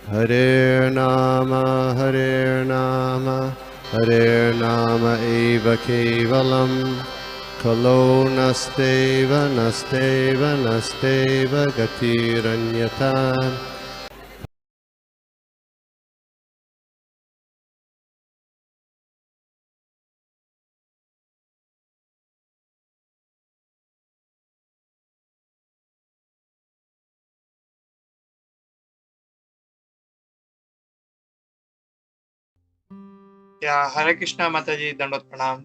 Hare Nama, Hare Nama eva kevalam, Kalo nasteva, nasteva, nasteva gatiranyata. या हरे कृष्णा माता जी, दंडवत प्रणाम।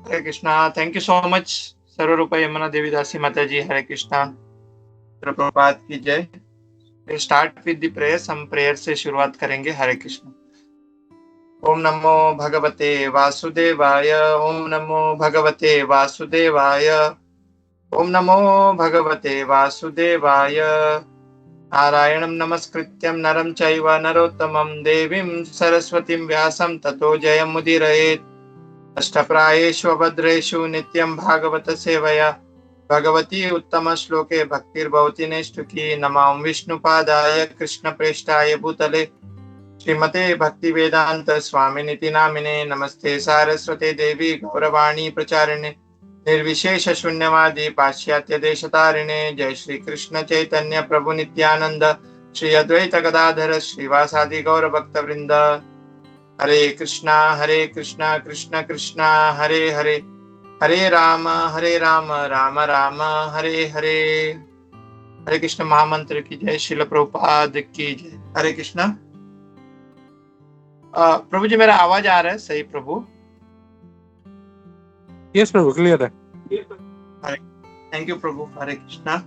Hare Krishna. Thank you so much Sarvarupa Yamuna Devi Dasi माता जी। हरे कृष्णा। प्रभुपाद की जय। Start with the prayers. हम प्रेयर से शुरुआत करेंगे। हरे कृष्णा। ओम नमो भगवते वासुदेवाय। ओम नमो भगवते वासुदेवाय। ओम नमो भगवते वासुदेवाय। नारायणं नमस्कृत्यं नरं चैव नरोत्तमं देवीं सरस्वतीं व्यासं ततो जयमुदीरयेत्। अष्टप्रायेषु अभद्रेषु नित्यं भागवत सेवया भगवती उत्तम श्लोके भक्तिर्भवति नैष्ठुकी। नमां विष्णुपादाय कृष्णप्रेष्ठाय भूतले श्रीमते भक्तिवेदांत स्वामिनिति नामिने। नमस्ते सारस्वते देवी गौरवाणी प्रचारिणे निर्विशेष शून्यवादी पाश्चात्य देशतारिणे। जय श्री कृष्ण चैतन्य प्रभु नित्यानंद श्री अद्वैत गदाधर श्रीवासादि गौर भक्त वृंद। हरे कृष्णा कृष्ण कृष्णा हरे हरे, हरे राम राम राम हरे हरे। हरे कृष्ण महामंत्र की जय। शिल प्रभुपाद की जय। हरे कृष्णा। प्रभु जी, मेरा आवाज आ रहा है सही प्रभु? यस प्रभु, क्लियर है। थैंक यू प्रभु। हरे कृष्णा।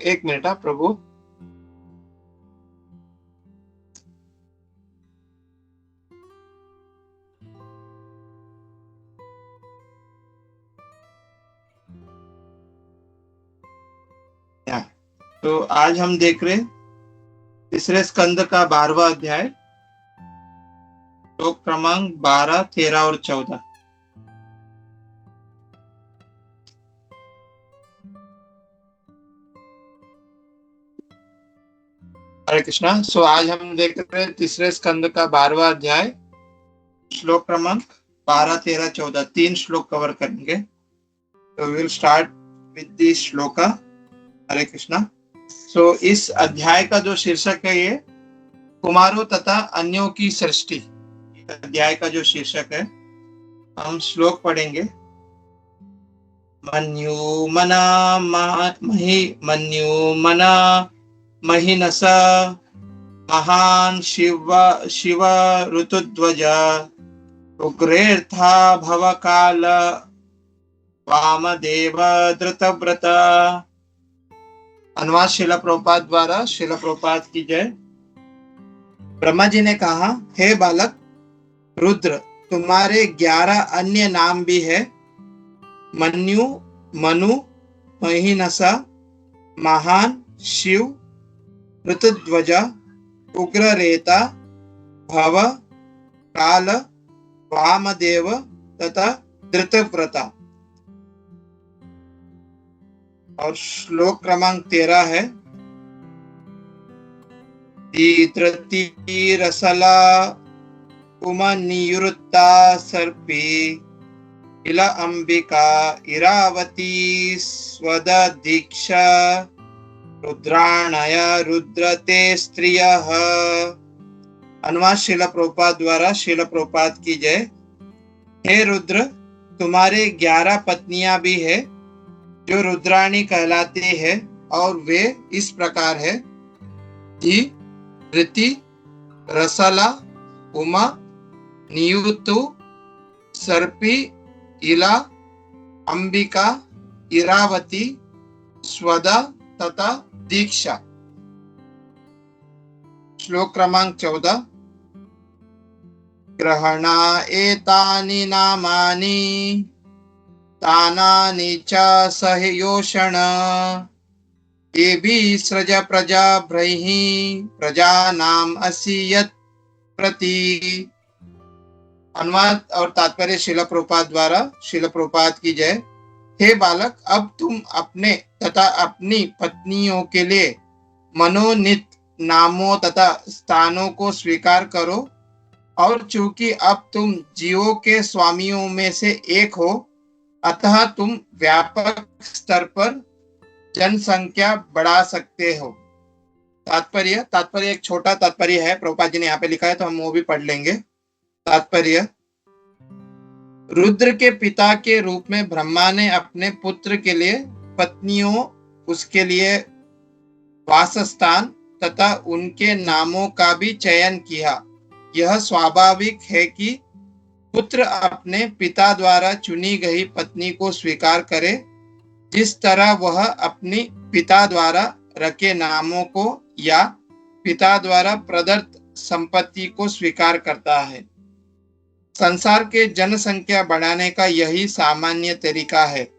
एक मिनट प्रभु। तो आज हम देख रहे तीसरे स्कंद का 12वां अध्याय, श्लोक क्रमांक 12, 13 और 14। हरे कृष्णा। सो आज हम देख रहे हैं तीसरे स्कंद का 12वां अध्याय, श्लोक क्रमांक 12, 13, 14। 3 श्लोक कवर करेंगे। तो will start with this shloka. Hare Krishna. So इस अध्याय का जो शीर्षक है ये कुमारों तथा अन्यों की सृष्टि। अध्याय का जो शीर्षक है, हम श्लोक पढ़ेंगे। मन्यु मना महिनस महान शिव ऋतुध्वज उग्रेर्था भवकाल वामदेव धृतव्रत। अनुवाद शिला प्रभुपाद द्वारा। शिला प्रभुपाद की जय। ब्रह्मा जी ने कहा, हे बालक रुद्र, तुम्हारे 11 अन्य नाम भी है। मन्यु, मनु, महिनसा, महान, शिव, ऋतुध्वज, उग्ररेता, भव, काल, वामदेव तथा धृतव्रता। और श्लोक क्रमांक 13 है। रसला उमा निवृत्ता सर्पी इला अंबिका इरावती स्वद दीक्षा रुद्राणय रुद्रते स्त्रियः। अनुवाद शिला प्रभुपाद द्वारा। शिला प्रभुपाद की जय। हे रुद्र, तुम्हारे 11 पत्नियां भी है जो रुद्राणी कहलाती है, और वे इस प्रकार है। ऋति, रसला, उमा, नियुतु, सर्पी, इला, अंबिका, इरावती, स्वदा तथा दीक्षा। श्लोक क्रमांक 14। ग्रहणा एतानि नामानि तानानि च सहयोषण एभिः सृज प्रजा ब्रह्मि प्रजानाम असि यत् प्रति। अनुवाद और तात्पर्य शिला प्रभुपाद द्वारा। शिला प्रभुपाद की जय। हे बालक, अब तुम अपने तथा अपनी पत्नियों के लिए मनोनीत नामों तथा स्थानों को स्वीकार करो, और चूंकि अब तुम जीवों के स्वामियों में से एक हो, अतः तुम व्यापक स्तर पर जनसंख्या बढ़ा सकते हो। तात्पर्य एक छोटा तात्पर्य है, प्रभुपाद जी ने यहाँ पे लिखा है, तो हम वो भी पढ़ लेंगे। तात्पर्य: रुद्र के पिता के रूप में ब्रह्मा ने अपने पुत्र के लिए पत्नियों, उसके लिए वासस्थान तथा उनके नामों का भी चयन किया। यह स्वाभाविक है कि पुत्र अपने पिता द्वारा चुनी गई पत्नी को स्वीकार करे, जिस तरह वह अपनी पिता द्वारा रखे नामों को या पिता द्वारा प्रदत्त संपत्ति को स्वीकार करता है। संसार के जनसंख्या बढ़ाने का यही सामान्य तरीका है।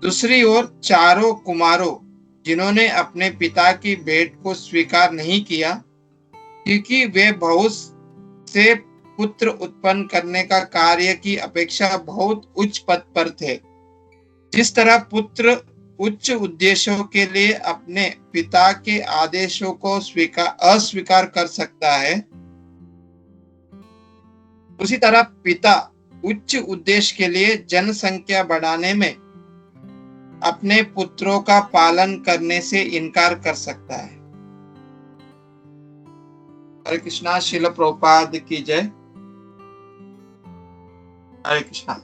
दूसरी ओर चारों कुमारों जिन्होंने अपने पिता की भेंट को स्वीकार नहीं किया, क्योंकि वे बहुत से पुत्र उत्पन्न करने का कार्य की अपेक्षा बहुत उच्च पद पर थे। जिस तरह पुत्र उच्च उद्देश्यों के लिए अपने पिता के आदेशों को अस्वीकार कर सकता है, उसी तरह पिता उच्च उद्देश्य के लिए जनसंख्या बढ़ाने में अपने पुत्रों का पालन करने से इनकार कर सकता है। हरे कृष्णा। श्रील प्रभुपाद की जय। हरे कृष्णा।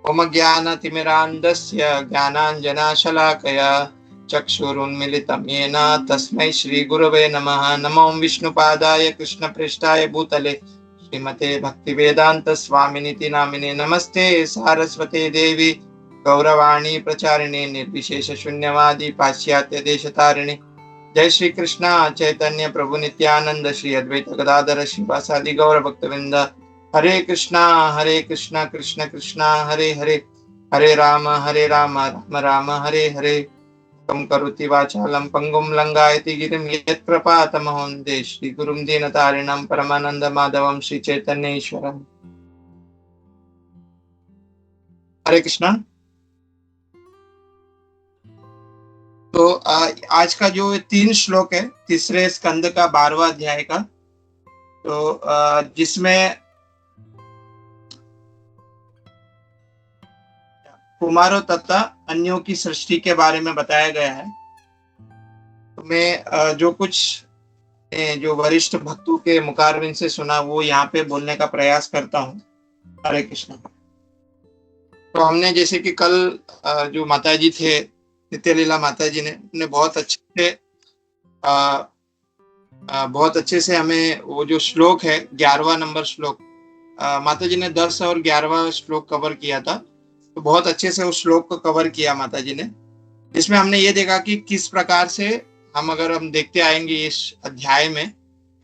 ओम ज्ञानतिमिरान्धस्य ज्ञानाञ्जनशलाकया चक्षुरुन्मीलितं येन तस्मै श्रीगुरवे नमः। नमो विष्णुपादाय कृष्णप्रेष्ठाय भूतले श्रीमते भक्तिवेदांत स्वामिनिति नामिने। नमस्ते सारस्वते देवी गौरवाणी प्रचारिणे निर्विशेष शून्यवादी पाश्चात्य देशतारिणे। जय श्री कृष्ण चैतन्य प्रभु नित्यानंद श्री अद्वैत गदाधर श्रीवासादि गौर भक्तवृंद। हरे कृष्णा कृष्ण कृष्ण हरे हरे, हरे राम राम राम हरे हरे। कम करोति वाचालं पंगुं लंघयति गिरिं यत्कृपातमहं श्री गुरुं दीनतारिणं परमानंद माधवं श्री चैतन्येश्वरम्। हरे कृष्णा। तो आज का जो 3 श्लोक है तीसरे स्कंद का 12वां अध्याय का, तो जिसमें कुमारों तथा अन्यों की सृष्टि के बारे में बताया गया है। तो मैं जो कुछ जो वरिष्ठ भक्तों के मुखारबिन से सुना वो यहाँ पे बोलने का प्रयास करता हूँ। हरे कृष्ण। तो हमने जैसे कि कल जो माताजी थे नित्यलीला माताजी ने बहुत अच्छे से हमें वो जो श्लोक है 11वां नंबर श्लोक, माताजी ने 10 और 11वां श्लोक कवर किया था। तो बहुत अच्छे से उस श्लोक को कवर किया माताजी ने, जिसमें हमने ये देखा कि किस प्रकार से हम देखते आएंगे इस अध्याय में,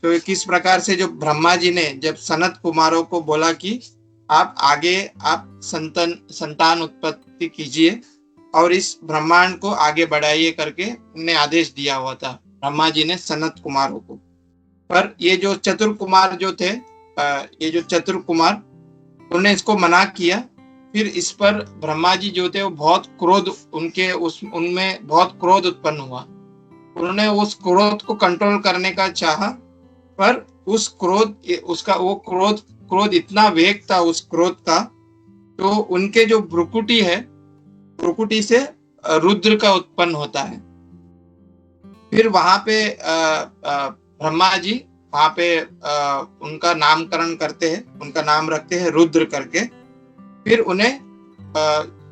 तो किस प्रकार से जो ब्रह्मा जी ने जब सनत कुमारों को बोला कि आप संतान उत्पत्ति कीजिए और इस ब्रह्मांड को आगे बढ़ाइए करके उन्हें आदेश दिया हुआ था ब्रह्मा जी ने सनत कुमारों को। पर ये जो चतुर कुमार जो थे, उन्होंने इसको मना किया। फिर इस पर ब्रह्मा जी जो थे वो बहुत क्रोध, उनमें बहुत क्रोध उत्पन्न हुआ। उन्होंने उस क्रोध को कंट्रोल करने का चाहा, पर उस क्रोध इतना वेग था उस क्रोध का, तो उनके जो भ्रुकुटी से रुद्र का उत्पन्न होता है। फिर वहां पे ब्रह्मा जी वहां पे उनका नामकरण करते हैं, उनका नाम रखते हैं रुद्र करके। फिर उन्हें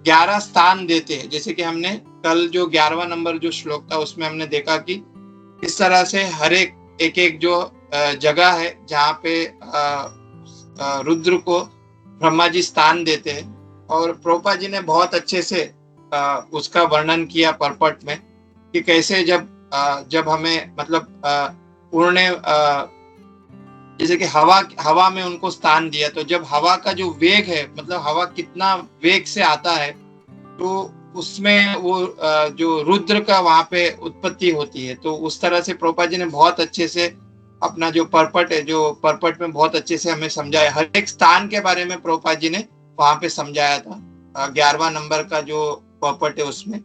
11 स्थान देते हैं। जैसे कि हमने कल जो 11वां नंबर जो श्लोक था उसमें हमने देखा कि इस तरह से हर एक जो जगह है जहाँ पे रुद्र को ब्रह्मा जी स्थान देते हैं। और प्रभुपाद जी ने बहुत अच्छे से उसका वर्णन किया पर्पट में कि कैसे जब हमें मतलब उड़ने जैसे कि हवा में उनको स्थान दिया, तो जब हवा का जो वेग है, मतलब हवा कितना वेग से आता है, तो उसमें वो जो रुद्र का वहां पे उत्पत्ति होती है। तो उस तरह से प्रभुपाद जी ने बहुत अच्छे से अपना जो पर्पट है, जो पर्पट में बहुत अच्छे से हमें समझाया, हर एक स्थान के बारे में प्रभुपाद जी ने वहां पे समझाया था। 11वां नंबर का जो पर्पट है उसमें।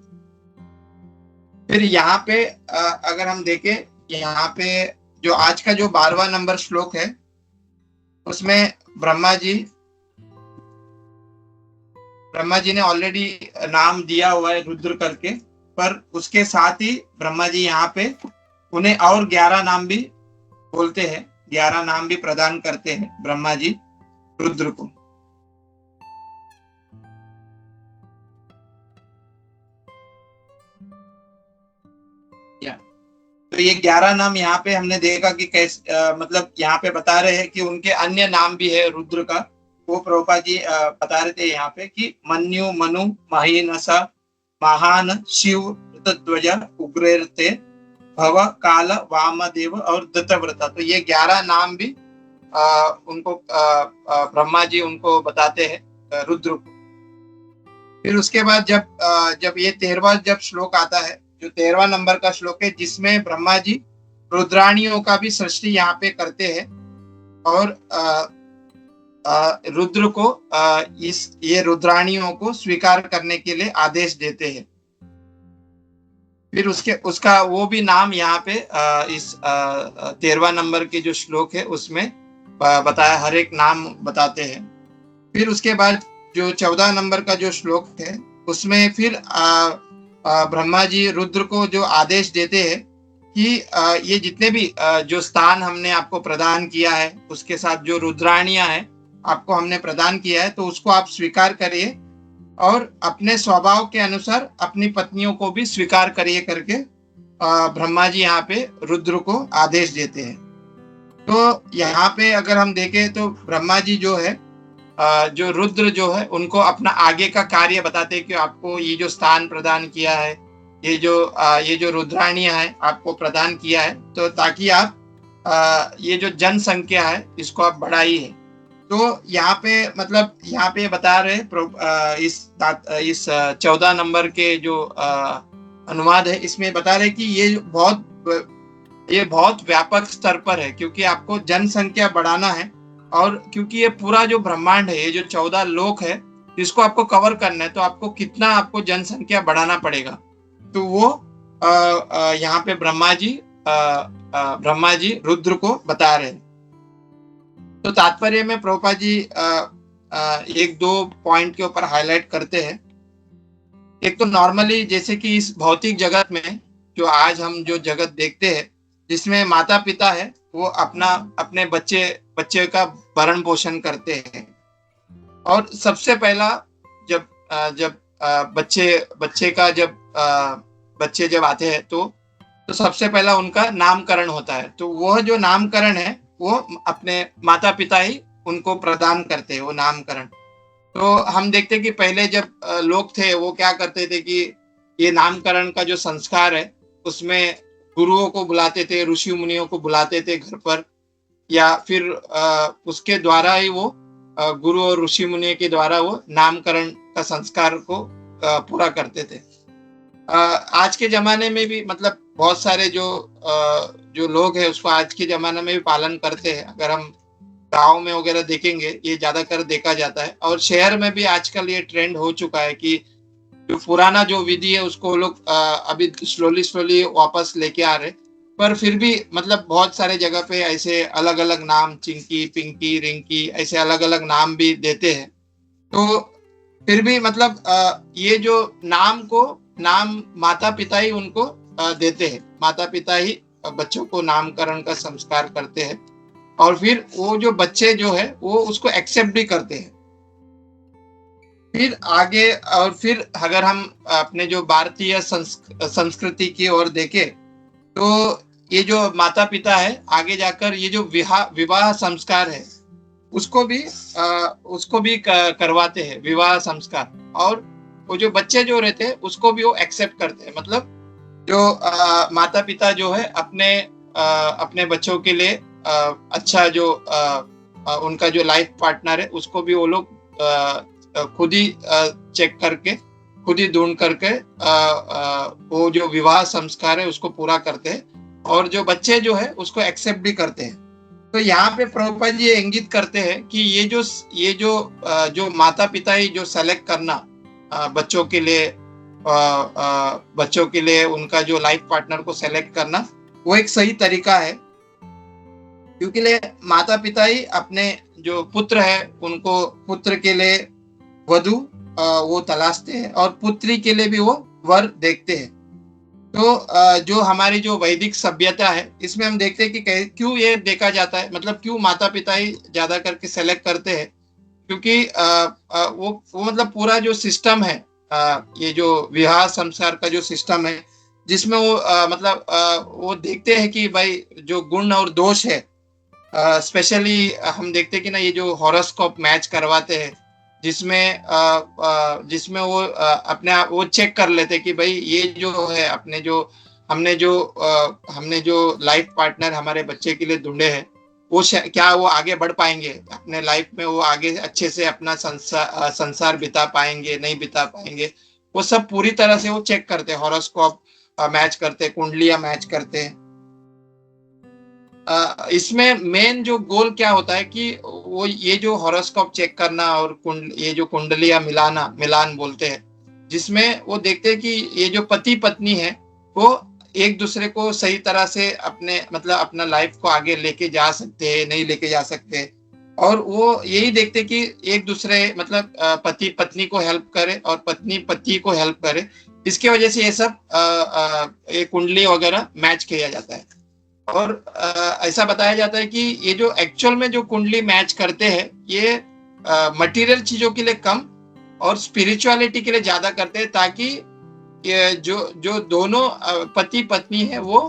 फिर यहाँ पे अगर हम देखें, यहाँ पे जो आज का जो 12वां नंबर श्लोक है, उसमें ब्रह्मा जी ने ऑलरेडी नाम दिया हुआ है रुद्र करके, पर उसके साथ ही ब्रह्मा जी यहाँ पे उन्हें और 11 नाम भी बोलते हैं, 11 नाम भी प्रदान करते हैं ब्रह्मा जी रुद्र को। तो ये 11 नाम यहाँ पे हमने देखा कि कैसे मतलब यहाँ पे बता रहे हैं कि उनके अन्य नाम भी है रुद्र का। वो प्रभुपाद जी बता रहे थे यहाँ पे कि मन्यु, मनु, महीनसा, महान, शिव, ध्वज, उग्रेरते, भव, काल, वामदेव और दत्तव्रता। तो ये 11 नाम भी उनको ब्रह्मा जी उनको बताते हैं रुद्र को। फिर उसके बाद जब ये 13वां जब श्लोक आता है, जो 13वां नंबर का श्लोक है, जिसमें ब्रह्मा जी रुद्राणियों का भी सृष्टि यहाँ पे करते हैं और रुद्र को ये रुद्राणियों को स्वीकार करने के लिए आदेश देते हैं। फिर उसका वो भी नाम यहाँ पे इस 13वां नंबर के जो श्लोक है उसमें बताया, हर एक नाम बताते हैं। फिर उसके बाद जो 14 नंबर का जो श्लोक है उसमें फिर ब्रह्मा जी रुद्र को जो आदेश देते हैं कि ये जितने भी जो स्थान हमने आपको प्रदान किया है, उसके साथ जो रुद्राणियां हैं आपको हमने प्रदान किया है, तो उसको आप स्वीकार करिए और अपने स्वभाव के अनुसार अपनी पत्नियों को भी स्वीकार करिए करके ब्रह्मा जी यहाँ पे रुद्र को आदेश देते हैं। तो यहाँ पे अगर हम देखें तो ब्रह्मा जी जो है, जो रुद्र जो है, उनको अपना आगे का कार्य बताते हैं कि आपको ये जो स्थान प्रदान किया है, ये जो रुद्राणियां है आपको प्रदान किया है, तो ताकि आप ये जो जनसंख्या है इसको आप बढ़ाइए। तो यहाँ पे मतलब यहाँ पे बता रहे इस 14 नंबर के जो अनुवाद है, इसमें बता रहे कि ये बहुत व्यापक स्तर पर है, क्योंकि आपको जनसंख्या बढ़ाना है और क्योंकि ये पूरा जो ब्रह्मांड है, ये जो 14 लोक है, इसको आपको कवर करना है, तो आपको कितना आपको जनसंख्या बढ़ाना पड़ेगा। तो वो यहाँ पे ब्रह्मा जी रुद्र को बता रहे हैं। तो तात्पर्य में प्रभुपाद जी एक दो पॉइंट के ऊपर हाईलाइट करते हैं। एक तो नॉर्मली जैसे कि इस भौतिक जगत में जो आज हम जो जगत देखते हैं, जिसमें माता पिता है वो अपने बच्चे का भरण पोषण करते हैं, और सबसे पहला जब बच्चे जब आते हैं तो सबसे पहला उनका नामकरण होता है। तो वह जो नामकरण है वो अपने माता पिता ही उनको प्रदान करते हैं वो नामकरण। तो हम देखते हैं कि पहले जब लोग थे वो क्या करते थे कि ये नामकरण का जो संस्कार है उसमें गुरुओं को बुलाते थे, ऋषि मुनियों को बुलाते थे घर पर, या फिर उसके द्वारा ही वो गुरु और ऋषि मुनि के द्वारा वो नामकरण का संस्कार को पूरा करते थे। आज के जमाने में भी मतलब बहुत सारे जो लोग हैं उसको आज के जमाने में भी पालन करते हैं। अगर हम गाँव में वगैरह देखेंगे ये ज्यादातर देखा जाता है, और शहर में भी आजकल ये ट्रेंड हो चुका है कि जो पुराना जो विधि है उसको लोग अभी स्लोली वापस लेके आ रहे, पर फिर भी मतलब बहुत सारे जगह पे ऐसे अलग अलग नाम, चिंकी, पिंकी, रिंकी, ऐसे अलग अलग नाम भी देते हैं। तो फिर भी मतलब ये जो नाम माता पिता ही उनको देते हैं, माता पिता ही बच्चों को नामकरण का संस्कार करते हैं, और फिर वो जो बच्चे जो है वो उसको एक्सेप्ट भी करते हैं। फिर आगे, और फिर अगर हम अपने जो भारतीय संस्कृति की ओर देखें तो ये जो माता पिता है आगे जाकर ये जो विवाह संस्कार है उसको भी करवाते हैं, विवाह संस्कार, और वो जो बच्चे जो रहते हैं उसको भी वो एक्सेप्ट करते हैं। मतलब जो माता पिता जो है अपने बच्चों के लिए अच्छा जो उनका जो लाइफ पार्टनर है उसको भी वो लोग खुद ही चेक करके, खुद ही ढूंढ करके वो जो विवाह संस्कार है उसको पूरा करते हैं, और जो बच्चे जो है उसको एक्सेप्ट भी करते हैं। तो यहाँ पे प्रभुपाद जी ये इंगित करते हैं कि जो माता पिता ही जो सेलेक्ट करना बच्चों के लिए उनका जो लाइफ पार्टनर को सेलेक्ट करना, वो एक सही तरीका है। क्योंकि माता पिता ही अपने जो पुत्र है उनको पुत्र के लिए वधु वो तलाशते हैं, और पुत्री के लिए भी वो वर देखते हैं। तो जो हमारी जो वैदिक सभ्यता है इसमें हम देखते हैं कि क्यों ये देखा जाता है, मतलब क्यों माता पिता ही ज्यादा करके सेलेक्ट करते हैं। क्योंकि वो मतलब पूरा जो सिस्टम है, ये जो विवाह संस्कार का जो सिस्टम है, जिसमें वो मतलब वो देखते हैं कि भाई जो गुण और दोष है, स्पेशली हम देखते हैं कि ना ये जो हॉरोस्कोप मैच करवाते हैं, जिसमें वो अपने आप वो चेक कर लेते हैं कि भाई ये जो है हमने जो लाइफ पार्टनर हमारे बच्चे के लिए ढूंढे हैं, वो क्या वो आगे बढ़ पाएंगे अपने लाइफ में, वो आगे अच्छे से अपना संसार बिता पाएंगे, नहीं बिता पाएंगे। वो सब पूरी तरह से वो चेक करते हैं, हॉरोस्कोप मैच करते हैं, कुंडलियां मैच करते हैं। इसमें मेन जो गोल क्या होता है कि वो ये जो हॉरोस्कोप चेक करना और ये जो कुंडलियां मिलान बोलते हैं, जिसमें वो देखते हैं कि ये जो पति पत्नी है वो एक दूसरे को सही तरह से अपना लाइफ को आगे लेके जा सकते हैं, नहीं लेके जा सकते। और वो यही देखते कि एक दूसरे मतलब पति पत्नी को हेल्प करे और पत्नी पति को हेल्प करे। इसके वजह से ये सब ये कुंडली वगैरह मैच किया जाता है। और ऐसा बताया जाता है कि ये जो एक्चुअल में जो कुंडली मैच करते हैं, ये मटेरियल चीजों के लिए कम और स्पिरिचुअलिटी के लिए ज्यादा करते हैं, ताकि ये जो दोनों पति पत्नी है वो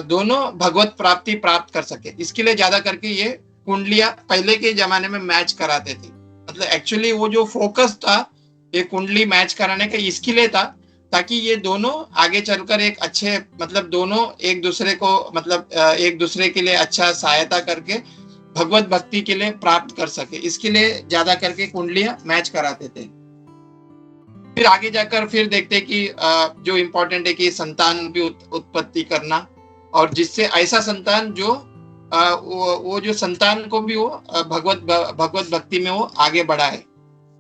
दोनों भगवत प्राप्ति प्राप्त कर सके। इसके लिए ज्यादा करके ये कुंडलियां पहले के जमाने में मैच कराते थे। मतलब एक्चुअली वो जो फोकस था ये कुंडली मैच कराने का इसके लिए था, ताकि ये दोनों आगे चलकर एक अच्छे मतलब दोनों एक दूसरे को मतलब एक दूसरे के लिए अच्छा सहायता करके भगवत भक्ति के लिए प्राप्त कर सके। इसके लिए ज्यादा करके कुंडलियां मैच कराते थे। फिर आगे जाकर फिर देखते कि जो इम्पोर्टेंट है कि संतान भी उत्पत्ति करना, और जिससे ऐसा संतान जो वो जो संतान को भी वो भगवत भक्ति में वो आगे बढ़ाए।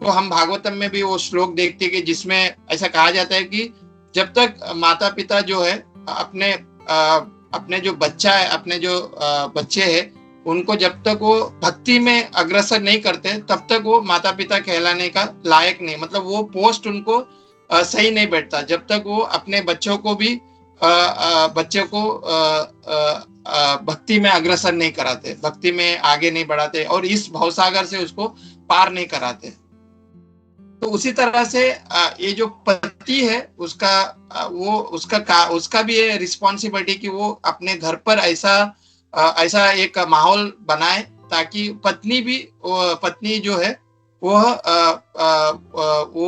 तो हम भागवतम में भी वो श्लोक देखते हैं कि जिसमें ऐसा कहा जाता है कि जब तक माता पिता जो है अपने जो बच्चा है, अपने जो बच्चे हैं, उनको जब तक वो भक्ति में अग्रसर नहीं करते तब तक वो माता पिता कहलाने का लायक नहीं, मतलब वो पोस्ट उनको सही नहीं बैठता जब तक वो अपने बच्चों को भी बच्चों को भक्ति में अग्रसर नहीं कराते, भक्ति में आगे नहीं बढ़ाते और इस भवसागर से उसको पार नहीं कराते। तो उसी तरह से ये जो पति है उसका भी ये रिस्पॉन्सिबिलिटी कि वो अपने घर पर ऐसा एक माहौल बनाए ताकि पत्नी जो है वो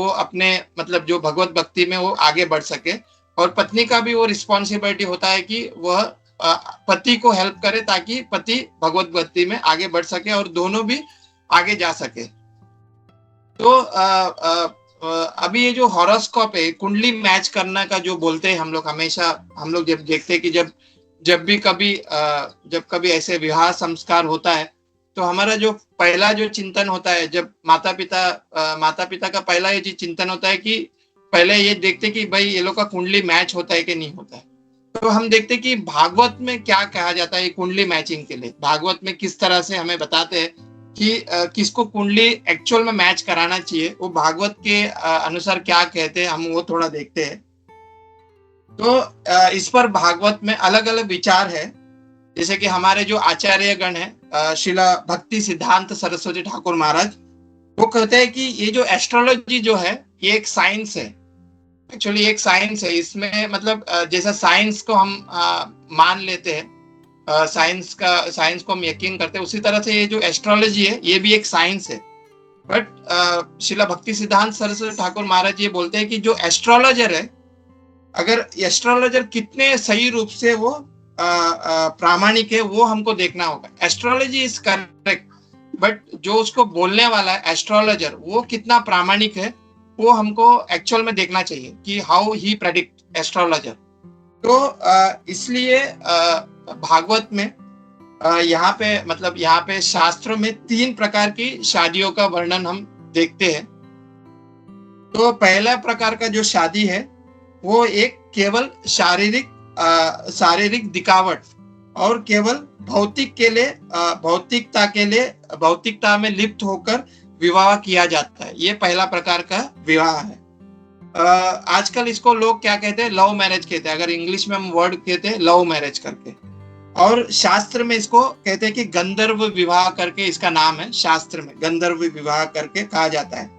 अपने मतलब जो भगवत भक्ति में वो आगे बढ़ सके। और पत्नी का भी वो रिस्पॉन्सिबिलिटी होता है कि वह पति को हेल्प करे ताकि पति भगवत भक्ति में आगे बढ़ सके और दोनों भी आगे जा सके। तो अभी ये जो हॉरोस्कोप है, कुंडली मैच करना का जो बोलते हैं हम लोग हमेशा, हम लोग जब देखते हैं कि जब कभी ऐसे विवाह संस्कार होता है तो हमारा जो पहला जो चिंतन होता है, जब माता पिता का पहला ये चिंतन होता है कि पहले ये देखते कि भाई ये लोग का कुंडली मैच होता है कि नहीं होता है। तो हम देखते कि भागवत में क्या कहा जाता है कुंडली मैचिंग के लिए, भागवत में किस तरह से हमें बताते हैं कि किसको कुंडली एक्चुअल में मैच कराना चाहिए, वो भागवत के अनुसार क्या कहते हैं हम वो थोड़ा देखते हैं। तो इस पर भागवत में अलग अलग विचार है। जैसे कि हमारे जो आचार्य गण है श्रीला भक्ति सिद्धांत सरस्वती ठाकुर महाराज, वो कहते हैं कि ये जो एस्ट्रोलॉजी जो है ये एक साइंस है, एक्चुअली एक साइंस है। इसमें मतलब जैसा साइंस को हम मान लेते हैं, साइंस को हम यकीन करते हैं, उसी तरह से ये जो एस्ट्रोलॉजी है ये भी एक साइंस है। बट शिला भक्ति सिद्धांत सरस्वती ठाकुर महाराज ये बोलते हैं कि जो एस्ट्रोलॉजर है, अगर एस्ट्रोलॉजर कितने सही रूप से वो प्रामाणिक है वो हमको देखना होगा। एस्ट्रोलॉजी इज करेक्ट, बट जो उसको बोलने वाला है एस्ट्रोलॉजर वो कितना प्रामाणिक है वो हमको एक्चुअल में देखना चाहिए कि हाउ ही प्रेडिक्ट एस्ट्रोलॉजर। तो इसलिए भागवत में यहाँ पे शास्त्रों में 3 प्रकार की शादियों का वर्णन हम देखते हैं। तो पहला प्रकार का जो शादी है वो एक केवल शारीरिक दिखावट और केवल भौतिकता में लिप्त होकर विवाह किया जाता है। ये पहला प्रकार का विवाह है। आजकल इसको लोग क्या कहते हैं, लव मैरिज कहते हैं। अगर इंग्लिश में हम वर्ड कहते हैं लव मैरिज करके, और शास्त्र में इसको कहते हैं कि गंधर्व विवाह करके इसका नाम है। शास्त्र में गंधर्व विवाह करके कहा जाता है।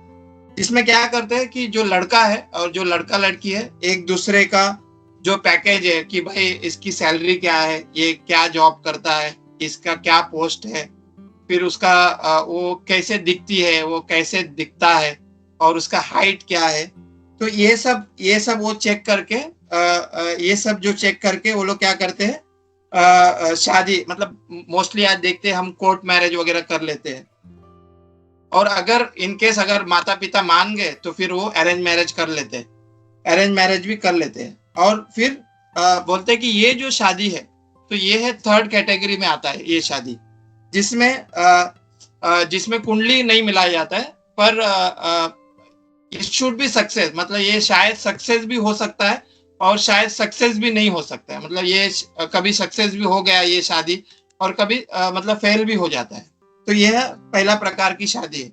इसमें क्या करते हैं कि जो लड़का है और जो लड़का लड़की है एक दूसरे का जो पैकेज है कि भाई इसकी सैलरी क्या है, ये क्या जॉब करता है, इसका क्या पोस्ट है, फिर उसका वो कैसे दिखती है, वो कैसे दिखता है, और उसका हाइट क्या है। तो ये सब वो चेक करके ये सब जो चेक करके वो लोग क्या करते हैं, शादी मोस्टली आज देखते हैं हम कोर्ट मैरिज वगैरह कर लेते हैं। और अगर इनकेस अगर माता पिता मान गए तो फिर वो अरेंज मैरिज कर लेते हैं, अरेंज मैरिज भी कर लेते हैं। और फिर बोलते हैं कि ये जो शादी है तो ये है 3rd कैटेगरी में आता है। ये शादी जिसमें कुंडली नहीं मिलाया जाता है, पर इट शुड बी सक्सेस। ये शायद सक्सेस भी हो सकता है और शायद सक्सेस भी नहीं हो सकता है। ये कभी सक्सेस भी हो गया ये शादी और कभी फेल भी हो जाता है। तो यह पहला प्रकार की शादी है।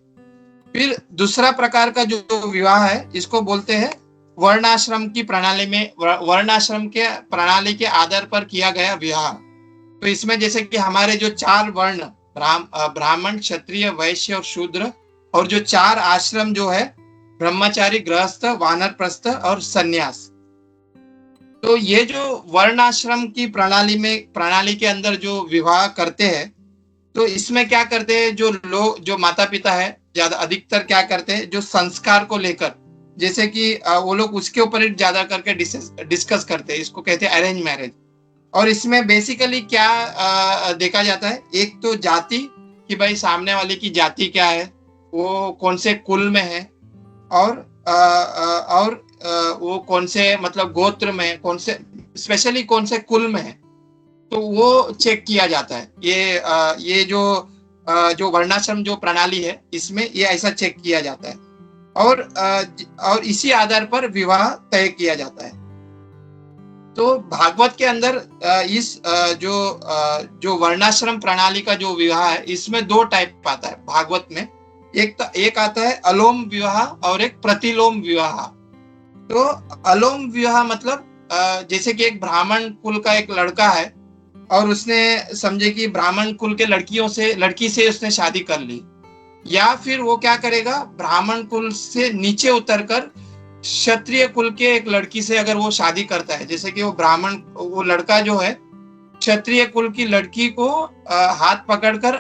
फिर दूसरा प्रकार का जो विवाह है इसको बोलते हैं वर्णाश्रम की प्रणाली में, वर्णाश्रम के प्रणाली के आधार पर किया गया विवाह। तो इसमें जैसे कि हमारे जो 4 वर्ण ब्राह्मण, क्षत्रिय, वैश्य और शूद्र, और जो 4 आश्रम जो है ब्रह्मचारी, गृहस्थ, वानरप्रस्थ और सन्यास। तो ये जो वर्णाश्रम की प्रणाली के अंदर जो विवाह करते हैं, तो इसमें क्या करते हैं, जो माता पिता है ज्यादा अधिकतर क्या करते हैं, जो संस्कार को लेकर, जैसे कि वो लोग उसके ऊपर ज्यादा करके डिस्कस करते हैं। इसको कहते हैं अरेंज मैरिज। और इसमें बेसिकली क्या देखा जाता है, एक तो जाति कि भाई सामने वाले की जाति क्या है, वो कौन से कुल में है, और वो कौन से गोत्र में, स्पेशली कौन से कुल में है, तो वो चेक किया जाता है। ये जो वर्णाश्रम जो प्रणाली है इसमें ये ऐसा चेक किया जाता है, और इसी आधार पर विवाह तय किया जाता है। तो भागवत के अंदर इस जो वर्णाश्रम प्रणाली का जो विवाह है इसमें 2 टाइप आता है भागवत में। एक आता है अलोम विवाह और एक प्रतिलोम विवाह। तो अलोम विवाह जैसे कि एक ब्राह्मण कुल का एक लड़का है और उसने समझे कि ब्राह्मण कुल के लड़की से उसने शादी कर ली, या फिर वो क्या करेगा, ब्राह्मण कुल से नीचे उतरकर क्षत्रिय कुल के एक लड़की से अगर वो शादी करता है, जैसे कि वो लड़का जो है क्षत्रिय कुल की लड़की को हाथ पकड़कर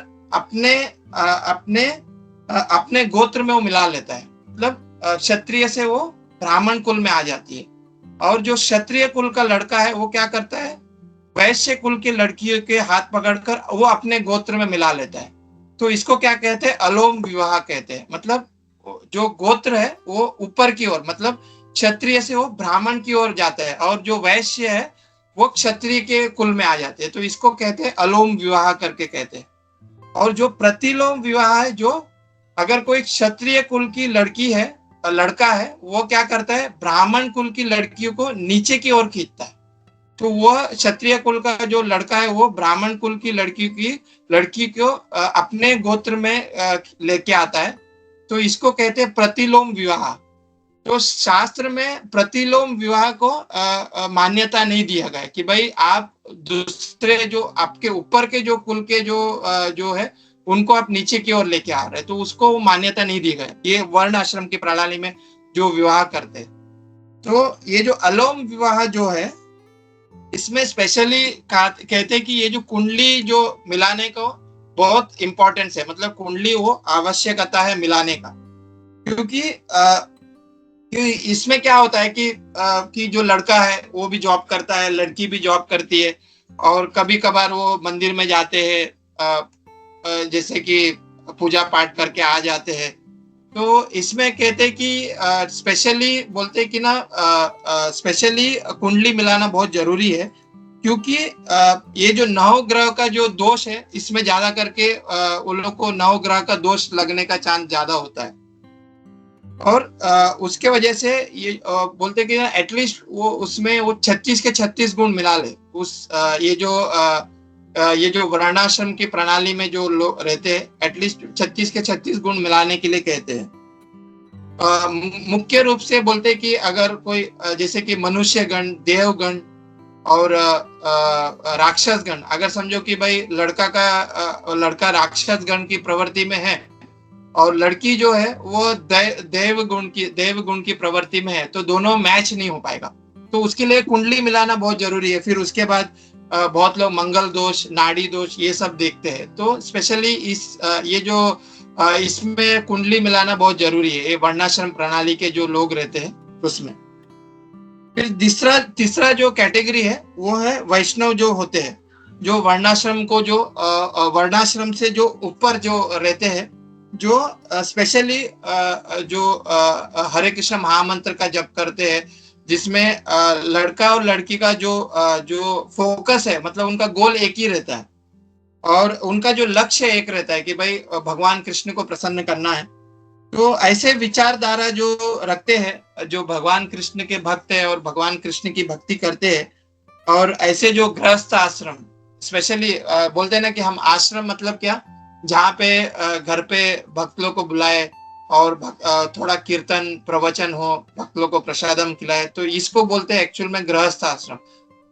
अपने गोत्र में वो मिला लेता है। क्षत्रिय से वो ब्राह्मण कुल में आ जाती है। और जो क्षत्रिय कुल का लड़का है वो क्या करता है, वैश्य कुल की लड़कियों के हाथ पकड़कर वो अपने गोत्र में मिला लेता है। तो इसको क्या कहते हैं, अलोम विवाह कहते हैं। जो गोत्र है वो ऊपर की ओर, क्षत्रिय से वो ब्राह्मण की ओर जाता है, और जो वैश्य है वो क्षत्रिय के कुल में आ जाते हैं। तो इसको कहते हैं अलोम विवाह करके कहते हैं। और जो प्रतिलोम विवाह है, जो अगर कोई क्षत्रिय कुल की लड़का है वो क्या करता है, ब्राह्मण कुल की लड़कियों को नीचे की ओर खींचता है। तो वह क्षत्रिय कुल का जो लड़का है वो ब्राह्मण कुल की लड़की को अपने गोत्र में लेके आता है। तो इसको कहते हैं प्रतिलोम विवाह। तो शास्त्र में प्रतिलोम विवाह को मान्यता नहीं दिया गया कि भाई आप दूसरे जो आपके ऊपर के जो कुल के जो है उनको आप नीचे की ओर लेके आ रहे हैं, तो उसको मान्यता नहीं दी गई। ये वर्ण आश्रम की प्रणाली में जो विवाह करते हैं। तो ये जो अलोम विवाह जो है इसमें स्पेशली कहते हैं कि ये जो कुंडली जो मिलाने को बहुत इम्पोर्टेंस है, मतलब कुंडली वो आवश्यकता है मिलाने का। क्योंकि इसमें क्या होता है कि जो लड़का है वो भी जॉब करता है, लड़की भी जॉब करती है, और कभी कभार वो मंदिर में जाते हैं, जैसे कि पूजा पाठ करके आ जाते हैं। तो इसमें कहते हैं कि स्पेशली बोलते हैं कि ना स्पेशली कुंडली मिलाना बहुत जरूरी है। क्योंकि ये जो नौ ग्रह का जो दोष है, इसमें ज्यादा करके उन लोग को नौ ग्रह का दोष लगने का चांस ज्यादा होता है। और उसके वजह से ये बोलते कि एटलीस्ट वो उसमें वो 36 के 36 गुण मिला ले। ये जो वर्णाश्रम की प्रणाली में जो लोग रहते हैं, एटलीस्ट 36 के 36 गुण मिलाने के लिए कहते हैं। मुख्य रूप से बोलते हैं कि अगर कोई जैसे कि मनुष्य गण, देव गण और राक्षस गण, अगर समझो कि भाई लड़का राक्षस गण की प्रवृत्ति में है और लड़की जो है वो देव गुण की प्रवृत्ति में है, तो दोनों मैच नहीं हो पाएगा। तो उसके लिए कुंडली मिलाना बहुत जरूरी है। फिर उसके बाद बहुत लोग मंगल दोष, नाड़ी दोष ये सब देखते हैं। तो स्पेशली इसमें कुंडली मिलाना बहुत जरूरी है, ये वर्णाश्रम प्रणाली के जो लोग रहते हैं उसमें। फिर तीसरा जो कैटेगरी है वो है वैष्णव जो होते हैं, जो वर्णाश्रम को जो वर्णाश्रम से जो ऊपर जो रहते हैं, जो स्पेशली जो हरे कृष्ण महामंत्र का जप करते हैं, जिसमें लड़का और लड़की का जो फोकस है, मतलब उनका गोल एक ही रहता है और उनका जो लक्ष्य एक रहता है कि भाई भगवान कृष्ण को प्रसन्न करना है। तो ऐसे विचारधारा जो रखते हैं, जो भगवान कृष्ण के भक्त है और भगवान कृष्ण की भक्ति करते हैं, और ऐसे जो गृहस्थ आश्रम, स्पेशली बोलते हैं ना कि हम आश्रम मतलब क्या, जहाँ पे घर पे भक्त लोग को बुलाए और थोड़ा कीर्तन प्रवचन हो, भक्त लोग को प्रसादम खिलाए, तो इसको बोलते हैं एक्चुअल में गृहस्थ आश्रम।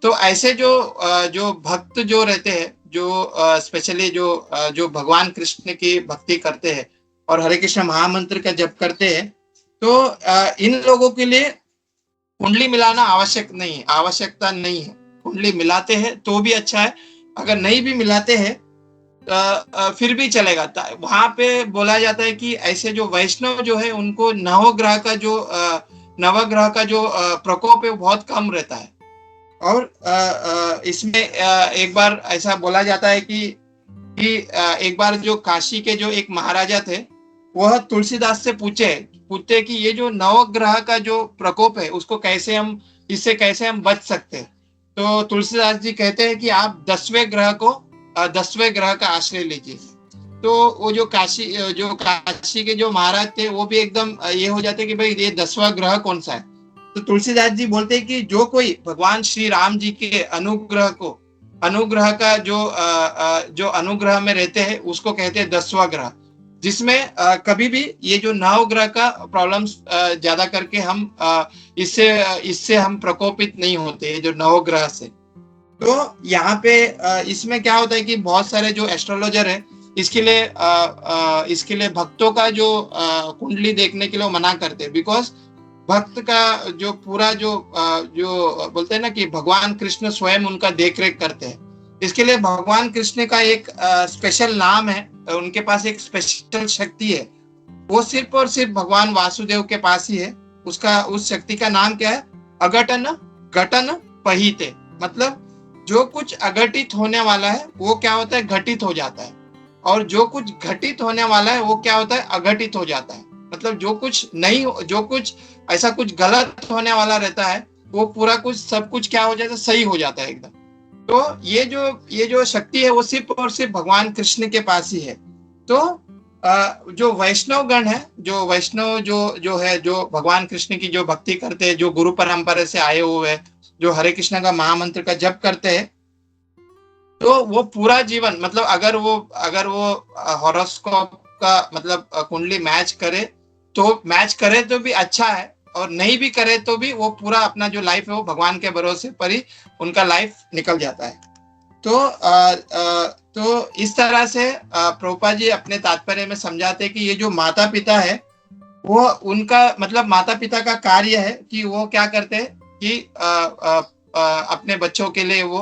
तो ऐसे जो भक्त जो रहते हैं, जो स्पेशली जो भगवान कृष्ण की भक्ति करते हैं और हरे कृष्ण महामंत्र का जप करते हैं, तो इन लोगों के लिए कुंडली मिलाना आवश्यकता नहीं है। कुंडली मिलाते हैं तो भी अच्छा है, अगर नहीं भी मिलाते हैं फिर भी चलेगा। वहां पे बोला जाता है कि ऐसे जो वैष्णव जो है उनको नवग्रह का जो प्रकोप है वो बहुत कम रहता है। और इसमें एक बार ऐसा बोला जाता है कि एक बार जो काशी के जो एक महाराजा थे, वह तुलसीदास से पूछते कि ये जो नवग्रह का जो प्रकोप है उसको इससे कैसे हम बच सकते हैं। तो तुलसीदास जी कहते हैं कि आप 10वें ग्रह का आश्रय लीजिए। तो वो जो काशी के जो महाराज थे वो भी एकदम ये हो जाते कि भाई ये 10वां ग्रह कौन सा है। तो तुलसीदास जी बोलते हैं कि जो कोई भगवान श्री राम जी के अनुग्रह का जो अनुग्रह में रहते हैं उसको कहते हैं 10वां ग्रह, जिसमें कभी भी ये जो नवग्रह का प्रॉब्लम्स ज्यादा करके हम इससे हम प्रकोपित नहीं होते, जो नवग्रह से। तो यहाँ पे इसमें क्या होता है कि बहुत सारे जो एस्ट्रोलॉजर है इसके लिए भक्तों का जो कुंडली देखने के लिए मना करते हैं, बिकॉज भक्त का जो पूरा जो बोलते हैं ना कि भगवान कृष्ण स्वयं उनका देख रेख करते हैं। इसके लिए भगवान कृष्ण का एक स्पेशल नाम है, उनके पास एक स्पेशल शक्ति है, वो सिर्फ और सिर्फ भगवान वासुदेव के पास ही है। उस शक्ति का नाम क्या है? अघटन घटन पहीते। मतलब जो कुछ अघटित होने वाला है वो क्या होता है? घटित हो जाता है, और जो कुछ घटित होने वाला है वो क्या होता है? अघटित हो जाता है। मतलब जो कुछ ऐसा कुछ गलत होने वाला रहता है वो पूरा कुछ सब कुछ क्या हो जाता है? सही हो जाता है एकदम। तो ये जो शक्ति है वो सिर्फ और सिर्फ भगवान कृष्ण के पास ही है। तो जो वैष्णव गण है, जो वैष्णव जो भगवान कृष्ण की जो भक्ति करते हैं, जो गुरु परंपरा से आए हुए हैं, जो हरे कृष्ण का महामंत्र का जप करते हैं, तो वो पूरा जीवन, मतलब अगर वो हॉरोस्कोप का मतलब कुंडली मैच करे तो भी अच्छा है, और नहीं भी करे तो भी वो पूरा अपना जो लाइफ है वो भगवान के भरोसे पर ही उनका लाइफ निकल जाता है। तो इस तरह से प्रभुपाद जी अपने तात्पर्य में समझाते हैं कि ये जो माता पिता है वो उनका मतलब माता पिता का कार्य है कि वो क्या करते हैं कि अपने बच्चों के लिए वो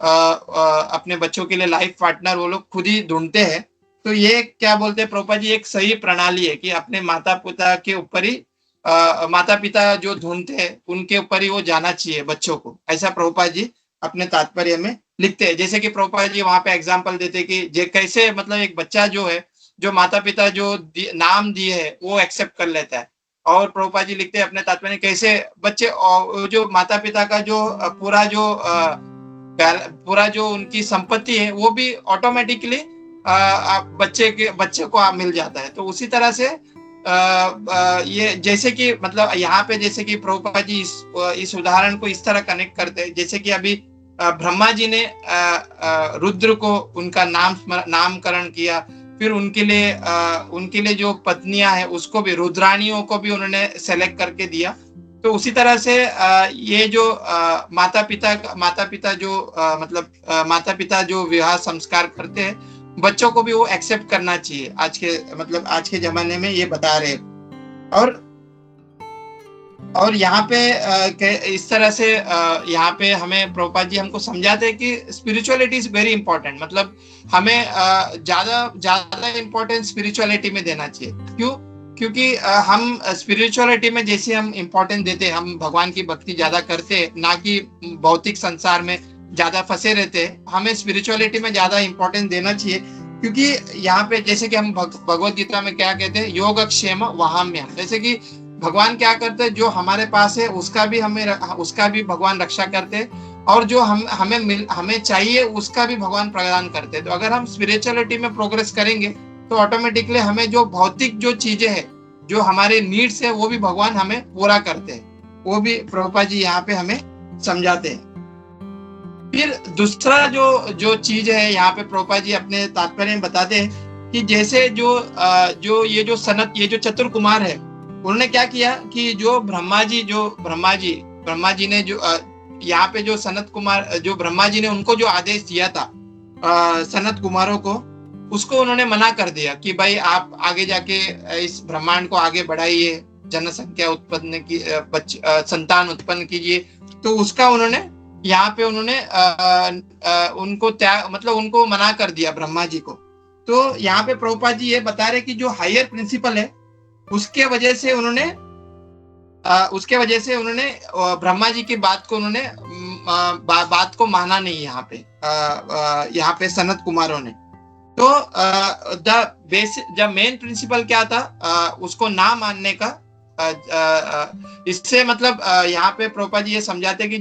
अपने बच्चों के लिए लाइफ पार्टनर वो लोग खुद ही ढूंढते हैं। तो ये क्या बोलते हैं प्रभुपाद जी, एक सही प्रणाली है कि अपने माता पिता के ऊपर ही माता पिता जो ढूंढते हैं उनके ऊपर ही वो जाना चाहिए बच्चों को, ऐसा प्रभुपाद जी अपने तात्पर्य में लिखते हैं। जैसे कि प्रभुपाद जी वहां पे एग्जाम्पल देते हैं कि कैसे मतलब एक बच्चा जो है, जो माता पिता जो नाम दिए है वो एक्सेप्ट कर लेता है। और प्रभुपाद जी लिखते हैं अपने तात्पर्य में कैसे बच्चे जो माता पिता का जो पूरा जो उनकी संपत्ति है वो भी ऑटोमेटिकली बच्चे को मिल जाता है। तो उसी तरह से ये जैसे कि मतलब यहाँ पे जैसे कि प्रभुपाद जी इस उदाहरण को इस तरह कनेक्ट करते हैं, जैसे कि अभी ब्रह्मा जी ने रुद्र को उनका नामकरण किया, फिर उनके लिए जो पत्नियां हैं उसको भी, रुद्राणियों को भी उन्होंने सेलेक्ट करके दिया। तो उसी तरह से ये जो माता पिता जो विवाह संस्कार करते हैं, बच्चों को भी वो एक्सेप्ट करना चाहिए। आज के जमाने में ये बता रहे। और यहाँ पे इस तरह से यहाँ पे हमें प्रभुपाद जी हमको समझाते हैं कि स्पिरिचुअलिटी इज वेरी इंपॉर्टेंट। मतलब हमें ज्यादा इंपॉर्टेंस स्पिरिचुअलिटी में देना चाहिए। क्यों? क्योंकि हम स्पिरिचुअलिटी में जैसे हम इंपॉर्टेंस देते हैं, हम भगवान की भक्ति ज्यादा करते हैं, ना कि भौतिक संसार में ज्यादा फंसे रहते हैं। हमें स्पिरिचुअलिटी में ज्यादा इंपॉर्टेंस देना चाहिए, क्योंकि यहाँ पे जैसे कि हम भगवत गीता में क्या कहते हैं, योगक्षेम वहाम्यहम्। जैसे कि भगवान क्या करते हैं, जो हमारे पास है उसका भी भगवान रक्षा करते हैं, और जो हमें चाहिए उसका भी भगवान प्रदान करते हैं। तो अगर हम स्पिरिचुअलिटी में प्रोग्रेस करेंगे तो ऑटोमेटिकली हमें जो भौतिक जो चीजें हैं, जो हमारे नीड्स है, वो भी भगवान हमें पूरा करते हैं। वो भी प्रभुपाद जी यहाँ पे हमें समझाते हैं। फिर दूसरा जो चीज है यहाँ पे प्रभुपाद जी अपने तात्पर्य में बताते हैं कि जैसे ये जो चतुर कुमार है, उन्होंने क्या किया कि जो ब्रह्मा जी ने जो यहाँ पे जो सनत कुमार, जो ब्रह्मा जी ने उनको जो आदेश दिया था सनत कुमारों को, उसको उन्होंने मना कर दिया कि भाई आप आगे जाके इस ब्रह्मांड को आगे बढ़ाइए, जनसंख्या उत्पन्न की, संतान उत्पन्न कीजिए। तो उसका उन्होंने यहाँ पे उनको मना कर दिया ब्रह्मा जी को। तो यहाँ पे प्रभुपाद जी ये बता रहे कि जो हायर प्रिंसिपल है उसके वजह से उन्होंने ब्रह्मा जी की बात को माना नहीं यहाँ पे सनत कुमारों ने। तो द मेन प्रिंसिपल क्या था, उसको ना मानने का। इससे मतलब यहाँ पे प्रभुपाद जी ये समझाते हैं कि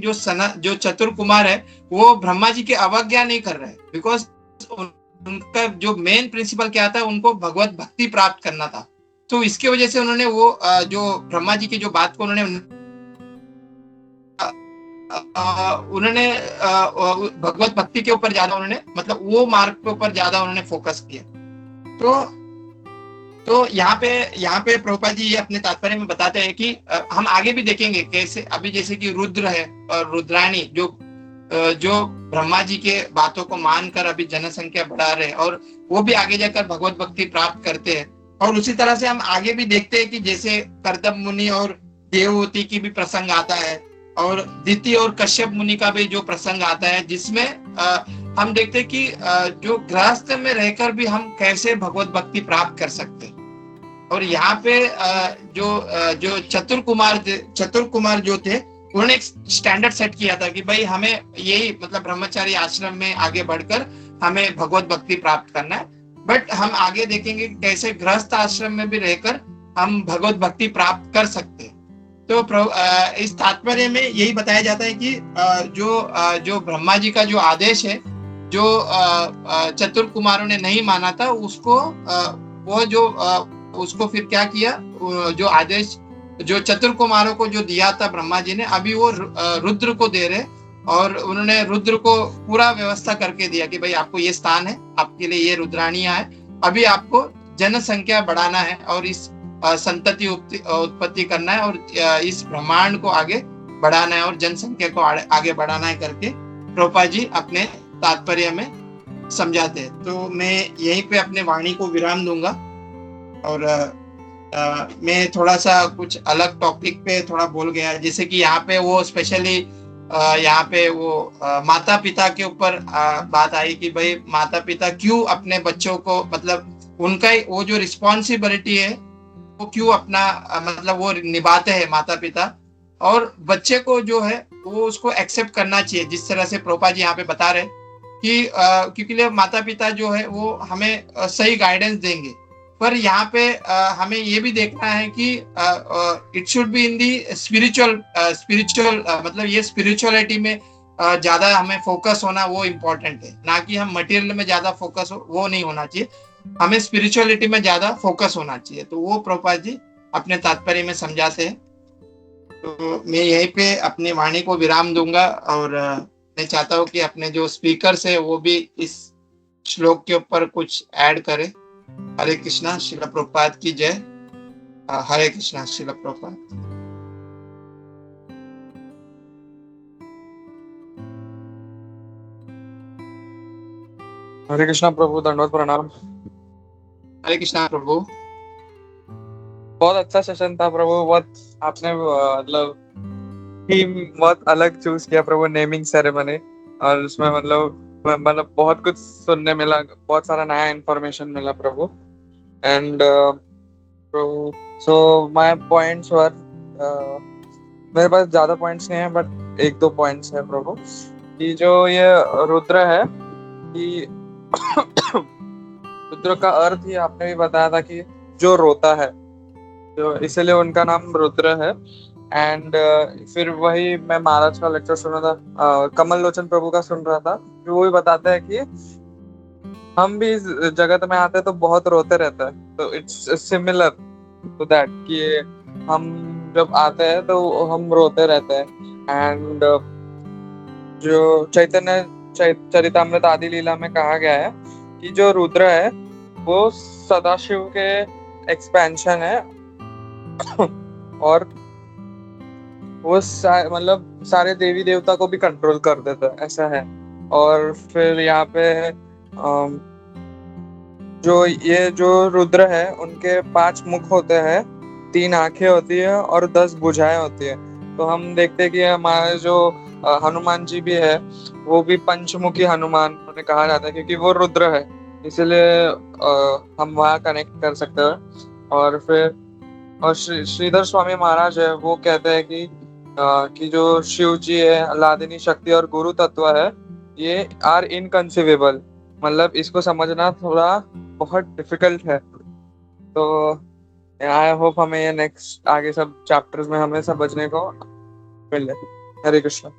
जो चतुर कुमार है वो ब्रह्मा जी की अवज्ञा नहीं कर रहे, बिकॉज उनका जो मेन प्रिंसिपल क्या था, उनको भगवत भक्ति प्राप्त करना था। तो इसकी वजह से उन्होंने वो जो ब्रह्मा जी की जो बात को उन्होंने भगवत भक्ति के ऊपर ज्यादा मतलब वो मार्ग के ऊपर ज्यादा उन्होंने फोकस किया। तो यहाँ पे प्रभुपाद जी ये अपने तात्पर्य में बताते हैं कि हम आगे भी देखेंगे कैसे, अभी जैसे कि रुद्र है और रुद्राणी जो ब्रह्मा जी के बातों को मानकर अभी जनसंख्या बढ़ा रहे हैं, और वो भी आगे जाकर भगवत भक्ति प्राप्त करते हैं। और उसी तरह से हम आगे भी देखते हैं कि जैसे कर्दम मुनि और देवहूति की भी प्रसंग आता है, और दिति और कश्यप मुनि का भी जो प्रसंग आता है, जिसमें हम देखते हैं कि जो गृहस्थ में रहकर भी हम कैसे भगवत भक्ति प्राप्त कर सकते हैं। और यहाँ पे जो चतुर कुमार जो थे, उन्होंने एक स्टैंडर्ड सेट किया था कि भाई हमें यही मतलब ब्रह्मचारी आश्रम में आगे बढ़कर हमें भगवत भक्ति प्राप्त करना है। बट हम आगे देखेंगे कैसे गृहस्थ आश्रम में भी रहकर हम भगवत भक्ति प्राप्त कर सकते हैं। तो इस तात्पर्य में यही बताया जाता है कि जो ब्रह्मा जी का जो आदेश है, जो चतुर कुमारों ने नहीं माना था, उसको फिर क्या किया, जो आदेश जो चतुर कुमारों को जो दिया था ब्रह्मा जी ने, अभी वो रुद्र को दे रहे, और उन्होंने रुद्र को पूरा व्यवस्था करके दिया कि भाई आपको ये स्थान है, आपके लिए ये रुद्राणियां है, अभी आपको जनसंख्या बढ़ाना है और इस संतति उत्पत्ति करना है, और इस ब्रह्मांड को आगे बढ़ाना है और जनसंख्या को आगे बढ़ाना है करके प्रभुपाद जी अपने तात्पर्य में समझाते हैं। तो मैं यहीं पे अपने वाणी को विराम दूंगा, और मैं थोड़ा सा कुछ अलग टॉपिक पे थोड़ा बोल गया, जैसे कि यहाँ पे वो स्पेशली यहाँ पे वो माता पिता के ऊपर बात आई कि भाई माता पिता क्यों अपने बच्चों को, मतलब उनका वो जो रिस्पॉन्सिबिलिटी है वो क्यों अपना मतलब वो निभाते हैं माता पिता, और बच्चे को जो है वो उसको एक्सेप्ट करना चाहिए। जिस तरह से प्रोपा जी यहाँ पे बता रहे कि क्योंकि माता पिता जो है वो हमें सही गाइडेंस देंगे, पर यहाँ पे हमें ये भी देखना है कि it should be in the spiritual मतलब ये स्पिरिचुअलिटी में ज्यादा हमें फोकस होना वो इम्पोर्टेंट है, ना कि हम मटेरियल में ज्यादा फोकस हो, वो नहीं होना चाहिए। हमें स्पिरिचुअलिटी में ज्यादा फोकस होना चाहिए। तो वो प्रभुपाद जी अपने तात्पर्य में समझाते हैं। तो मैं यहीं पे अपनी वाणी को विराम दूंगा, और मैं चाहता हूँ कि अपने जो स्पीकर्स है वो भी इस श्लोक के ऊपर कुछ ऐड करें। हरे कृष्णा, श्रील प्रभुपाद की जय। हरे कृष्णा, श्रील प्रभुपाद। हरे कृष्णा प्रभु, दंडवत प्रणाम। हरे कृष्णा प्रभु। बहुत अच्छा सेशन था प्रभु। बहुत आपने मतलब थीम बहुत अलग चूज किया प्रभु, नेमिंग सेरेमनी, और उसमें मतलब बहुत कुछ सुनने मिला, बहुत सारा नया इंफॉर्मेशन मिला प्रभु। एंड प्रभु, सो माय पॉइंट्स वर, मेरे पास ज्यादा पॉइंट्स नहीं है बट एक दो पॉइंट्स है प्रभु। कि जो ये रुद्र है, कि रुद्र का अर्थ ही आपने भी बताया था कि जो रोता है, तो इसलिए उनका नाम रुद्र है। एंड फिर वही मैं महाराज का लेक्चर सुन रहा था, कमल लोचन प्रभु का सुन रहा था, फिर वो भी बताते हैं कि हम भी इस जगत में आते हैं तो बहुत रोते रहते हैं। तो इट्स सिमिलर टू दैट कि हम जब आते हैं तो हम रोते रहते हैं। एंड जो चैतन्य चरितामृत आदि लीला में कहा गया है कि जो रुद्र है वो सदाशिव के एक्सपेंशन है, और वो मतलब सारे देवी देवता को भी कंट्रोल कर देता है, ऐसा है। और फिर यहाँ पे जो रुद्र है उनके 5 मुख होते हैं, 3 आंखें होती है और 10 भुजाएं होती है। तो हम देखते हैं कि हमारे जो हनुमान जी भी है वो भी पंचमुखी हनुमान उन्हें कहा जाता है, क्योंकि वो रुद्र है, इसलिए हम वहाँ कनेक्ट कर सकते हैं। और फिर श्रीधर स्वामी महाराज है, वो कहते हैं कि जो शिव जी है, अलादिनी शक्ति और गुरु तत्व है, ये आर इनकंसीवेबल, मतलब इसको समझना थोड़ा बहुत डिफिकल्ट है। तो आई होप हमें ये नेक्स्ट आगे सब चैप्टर्स में हमें समझने को मिले। हरे कृष्णा।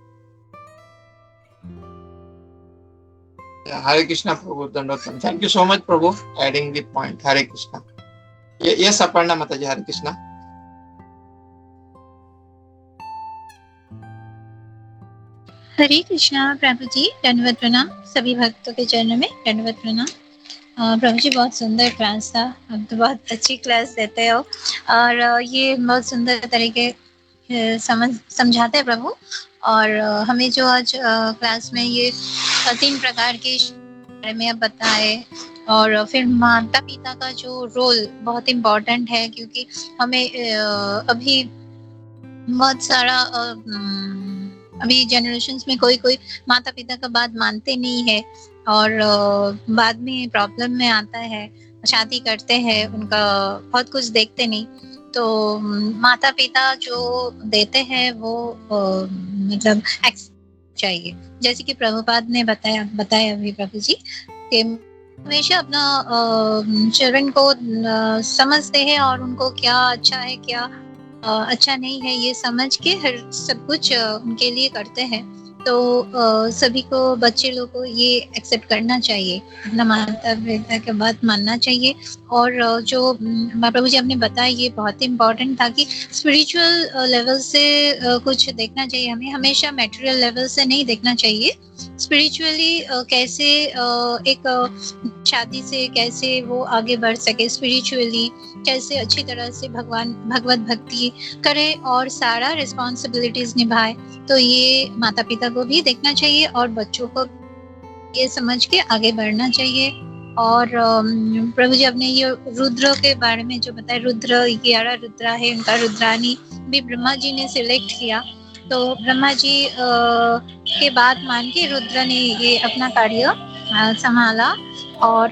हरे कृष्णा प्रभु, दंडवत। थैंक यू सो मच प्रभु adding the point. Hare Krishna. ये सपर्णा माता जी, हरे कृष्णा। हरे कृष्णा प्रभु जी, दंडवत प्रणाम। सभी भक्तों के चरणों में दंडवत प्रणाम। प्रभु जी बहुत सुंदर क्लास था, आप तो बहुत अच्छी क्लास देते हो, और ये बहुत सुंदर तरीके समझाते हैं प्रभु। और हमें जो आज क्लास में ये 3 प्रकार के बारे में आप बताए, और फिर माता पिता का जो रोल बहुत इम्पोर्टेंट है, क्योंकि हमें अभी बहुत सारा अभी जनरेशन्स में कोई माता पिता का बात मानते नहीं है, और बाद में प्रॉब्लम में आता है, शादी करते हैं, उनका बहुत कुछ देखते नहीं। तो माता पिता जो देते हैं वो मतलब चाहिए, जैसे कि प्रभुपाद ने बताया अभी प्रभु जी कि हमेशा अपना चिल्ड्रन को समझते हैं, और उनको क्या अच्छा है क्या अच्छा नहीं है ये समझ के हर सब कुछ उनके लिए करते हैं। तो सभी को, बच्चे लोग को ये एक्सेप्ट करना चाहिए, अपना माता पिता की बात मानना चाहिए। और जो प्रभु जी आपने बताया ये बहुत इम्पोर्टेंट था कि स्पिरिचुअल लेवल से कुछ देखना चाहिए, हमें हमेशा मटेरियल लेवल से नहीं देखना चाहिए। स्पिरिचुअली कैसे एक शादी से कैसे वो आगे बढ़ सके, स्पिरिचुअली कैसे अच्छी तरह से भगवत भक्ति करे और सारा रिस्पॉन्सिबिलिटीज निभाए, तो ये माता पिता को भी देखना चाहिए और बच्चों को ये समझ के आगे बढ़ना चाहिए। और प्रभु जी आपने ये रुद्र के बारे में जो बताया, रुद्र 11 रुद्रा है, उनका रुद्रानी भी ब्रह्मा जी ने सिलेक्ट किया, तो ब्रह्मा जी के बात मान के रुद्र ने ये अपना कार्य संभाला। और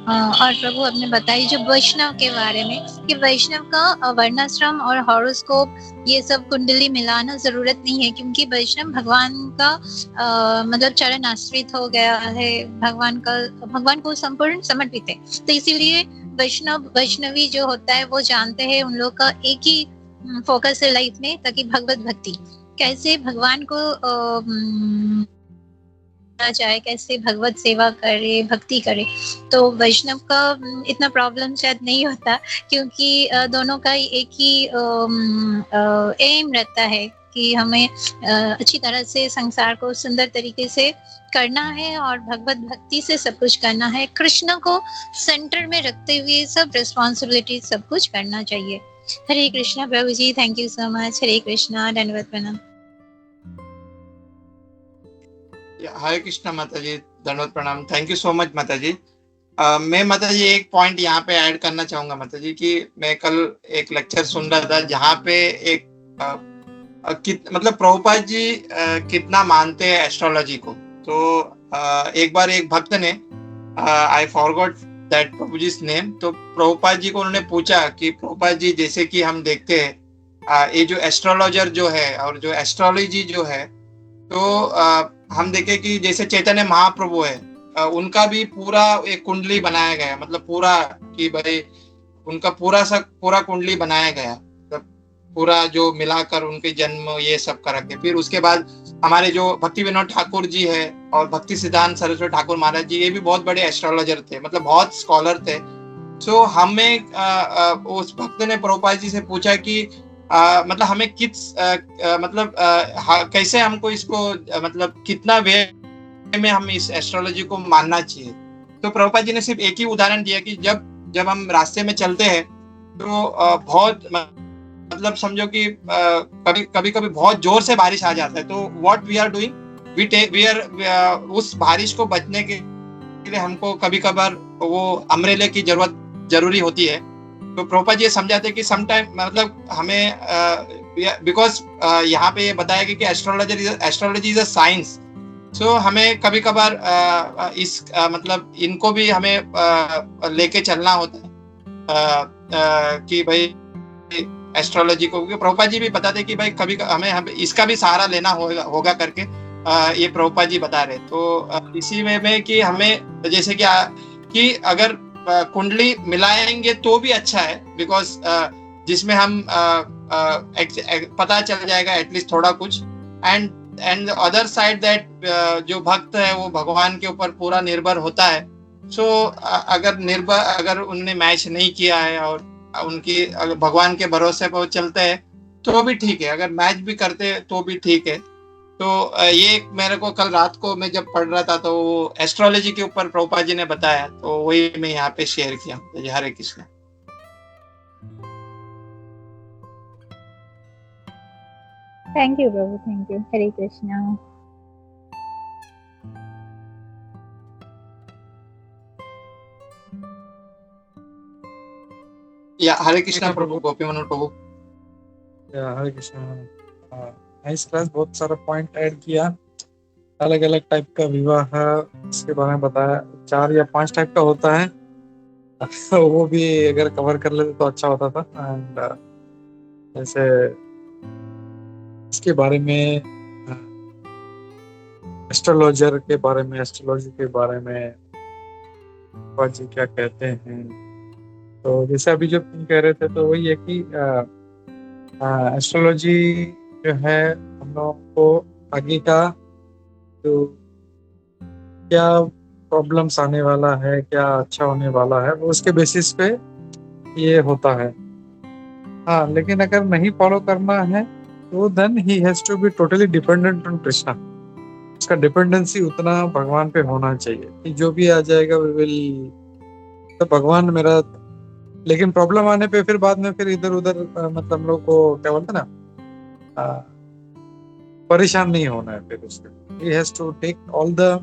और प्रभु आपने बताई जो वैष्णव के बारे में कि वैष्णव का वर्णाश्रम और हॉरोस्कोप ये सब कुंडली मिलाना जरूरत नहीं है, क्योंकि वैष्णव भगवान का मतलब चरण आश्रित हो गया है, भगवान को संपूर्ण समर्पित है। तो इसीलिए वैष्णवी जो होता है वो जानते हैं उन लोग का एक ही फोकस है लाइफ में, ताकि भगवत भक्ति कैसे भगवान को जाए, कैसे भगवत सेवा करे, भक्ति करे। तो वैष्णव का इतना प्रॉब्लम शायद नहीं होता, क्योंकि दोनों का एक ही एम रहता है कि हमें अच्छी तरह से संसार को सुंदर तरीके से करना है और भगवत भक्ति से सब कुछ करना है। कृष्ण को सेंटर में रखते हुए सब रिस्पॉन्सिबिलिटी सब कुछ करना चाहिए। हरे कृष्णा प्रभु जी, थैंक यू सो मच। हरे कृष्णा, दंडवत प्रणाम। हरे कृष्णा माता जी, दंडवत प्रणाम। थैंक यू सो मच माता जी। मैं माता जी एक पॉइंट यहाँ पे ऐड करना चाहूंगा माता जी कि मैं कल एक लेक्चर सुन रहा था जहाँ पे एक मतलब प्रभुपाद जी कितना मानते हैं एस्ट्रोलॉजी को। तो एक बार एक भक्त ने I forgot that Prabhu ji name, तो प्रभुपाद जी को उन्होंने पूछा कि प्रभुपाद जी जैसे कि हम देखते हैं ये जो एस्ट्रोलॉजर जो है और जो एस्ट्रोलॉजी जो है, तो हम देखें कि जैसे चैतन्य महाप्रभु है, उनका भी पूरा एक कुंडली बनाया गया, मतलब पूरा कि भाई उनका पूरा कुंडली बनाया गया, पूरा जो मिलाकर उनके जन्म ये सब करा के। फिर उसके बाद हमारे जो भक्ति विनोद ठाकुर जी है और भक्ति सिद्धांत सरस्वती ठाकुर महाराज जी, ये भी बहुत बड़े एस्ट्रोलॉजर थे, मतलब बहुत स्कॉलर थे। सो हमें उस भक्त ने प्रभुपाद जी से पूछा कि मतलब हमें मतलब कैसे हमको इसको मतलब कितना वे में हम इस एस्ट्रोलॉजी को मानना चाहिए। तो प्रभुपाद जी ने सिर्फ एक ही उदाहरण दिया कि जब हम रास्ते में चलते हैं तो बहुत मतलब समझो कि कभी कभी बहुत जोर से बारिश आ जाता है, तो what we are doing, we are उस बारिश को बचने के लिए हमको कभी कभार वो अम्ब्रेला की जरूरी होती है। तो प्रभुपाद जी समझाते हैं कि समटाइम मतलब हमें बिकॉज यहाँ पे ये बताया गया कि एस्ट्रोलॉजी इज अ साइंस। सो हमें कभी कभार मतलब इनको भी हमें लेके चलना होता है कि भाई एस्ट्रोलॉजी को, क्योंकि प्रभुपाद जी भी बताते हैं कि भाई कभी हमें इसका भी सहारा लेना होगा करके ये प्रभुपाद जी बता रहे। तो इसी में कि हमें जैसे कि अगर कुंडली मिलाएंगे तो भी अच्छा है, बिकॉज जिसमें हम पता चल जाएगा एटलीस्ट थोड़ा कुछ। एंड अदर साइड दैट जो भक्त है वो भगवान के ऊपर पूरा निर्भर होता है। सो अगर उनने मैच नहीं किया है और उनकी अगर भगवान के भरोसे पर चलते हैं तो भी ठीक है, अगर मैच भी करते तो भी ठीक है। तो ये मेरे को कल रात को मैं जब पढ़ रहा था तो वो एस्ट्रोलॉजी के ऊपर प्रभुपाद जी ने बताया, तो वही मैं यहाँ पे शेयर किया। हरे कृष्ण। थैंक यू प्रभु, थैंक यू। हरे कृष्णा। या हरे कृष्णा प्रभु, गोपी मनोहर प्रभु। हरे कृष्णा। नाइस क्लास, बहुत सारा पॉइंट ऐड किया, अलग अलग टाइप का विवाह इसके बारे में बताया। 4 या 5 टाइप का होता है वो भी अगर कवर कर लेते तो अच्छा होता था। एंड जैसे इसके बारे में एस्ट्रोलॉजर के बारे में, एस्ट्रोलॉजी के बारे में जी क्या कहते हैं, तो जैसे अभी जो तुम कह रहे थे तो वही है कि एस्ट्रोलॉजी जो है हम लोगों को आगे का जो क्या प्रॉब्लम्स आने वाला है, क्या अच्छा होने वाला है, वो उसके बेसिस पे ये होता है। हाँ, लेकिन अगर नहीं फॉलो करना है तो then he has to be totally dependent on Krishna. उसका डिपेंडेंसी उतना भगवान पे होना चाहिए कि जो भी आ जाएगा वी विल, तो भगवान मेरा। लेकिन प्रॉब्लम आने पे फिर बाद में फिर इधर उधर मतलब हम लोग को क्या बोलते ना, परेशान नहीं होना है। फिर उसके he has to take all the